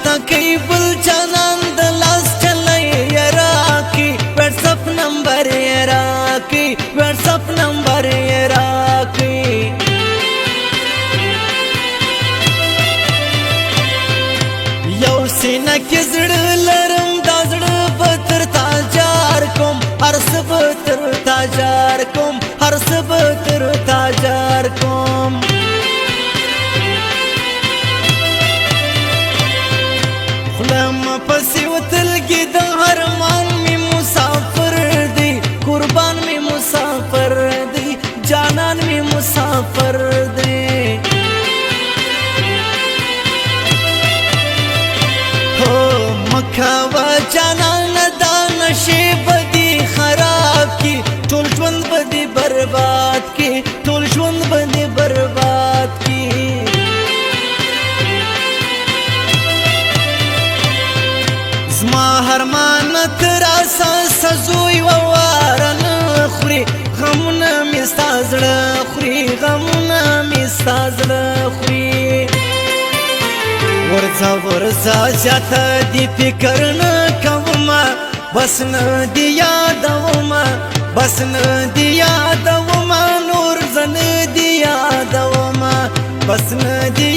ماتا کئی بل جانان دلاس چلئی یراکی ویٹساپ نمبر یراکی ویٹساپ نمبر یراکی یو سینه کې زړه لرم دا زړه به تر تا جار کوم هر څه به تر تا جار کوم هر څه به تر تا جار کوم خوله مه پسې وتلګي د ارمان مې مسافر دی قربان مې مسافر دی جانان مې مسافر دی مکاوه جانان دا نشی بدی خراب کی ټول ژوند بدی برباد کی ټول ژوند بدی برباد کی زما هرمان تر اساس زوی و وارن خوري غمونه مې ستا زړه خوري غمونه مې ستا زړه خوري ورځه ورځه زیاته دی فکر نه کومه بس نه دی یادومه بس نه دی یادومه نور زه نه دی یادومه بس نه دی